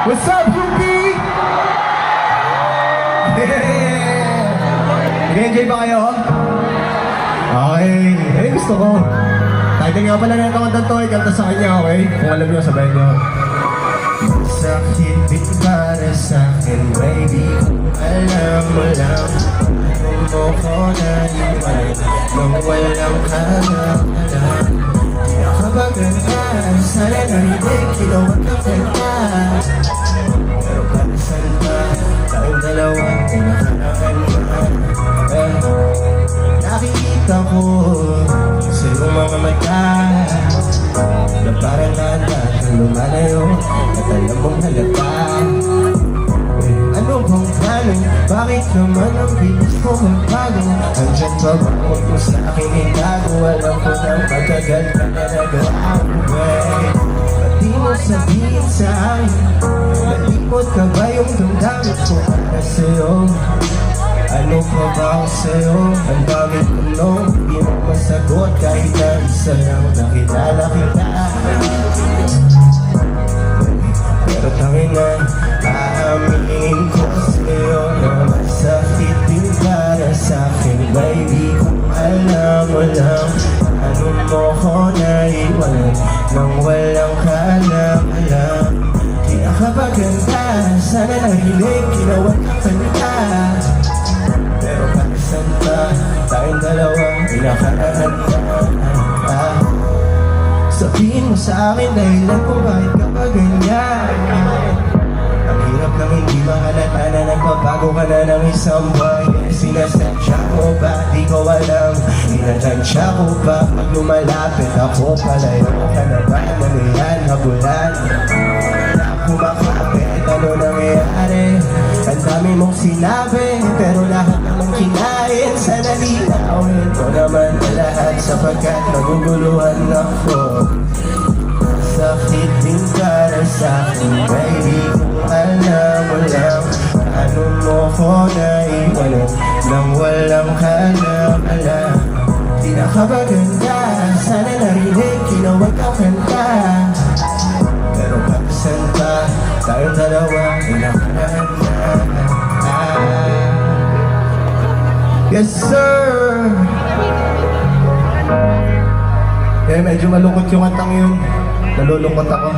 What's up, Yuki? Nag-enjoy ba kayo? Okay. Eh, gusto ko. Title nga pala na itong kanto, ikanta sa kanya, okay? Kung alam nyo, sabayin nyo. Sakit din para sa'kin, baby. Alam mo lang, kung mo ko naiwan, nang walang kalam. Kapag ganda, sana narinig, ginawa ka ganda. Pero kalasan ba, tayong dalawa, pinakalakan ba? Nakikita ko sa iyong mga mata na parang lahat ang lumalayo at alam mong halata. Ano bang plano? Bakit naman ang bilis ko magbago? Andyan ba ba huwag mo sa akin itago? Alam ko na matagal ka na nag-away. Ba't di mo sabihin sa akin? Nalimot ka ba yung damdamit ko para sa'yo? Ano pa ba ako sa'yo? Ang daming tanong, di mo masagot kahit na isa lang nakilala kita. Pero tangin na, aaminin ko sa'yo na masakit din para sa'kin, baby. Kung alam mo lang, ano mo ko naiwan nang walang kaalam-alam. Pinakapaganda, sana nahilig, ginawa ka kanta. Pero kalisan pa, tayong dalawa, pinakaraan ka. Sabihin mo sa akin dahilan kung bakit ka pa ganyan. Ang hirap nang hindi mahalata na nagpapago ka na ng isang buhay. Sinasadya mo ba? Di ko alam. Inatansya ko ba? Pag lumalapit ako, palayo ka na ba? Nangyayan, habulan. Wala kumakapit, ano nangyayari? Ang dami mong sinabi, pero lahat naman kinain. Sana linawin ko naman lahat sapagkat naguguluhan ako. Sakit din para sa'kin, baby. Kung alam mo lang, ano mo ko naiwan nang walang kaalam-alam. Pinakabaganda, sana narinig, ginawa ka kanta. Pero kapsan pa, tayong dalawa, pinakaraan na. Yes, sir! Eh, medyo malungkot yung kantang yun. Nalulungkot ako.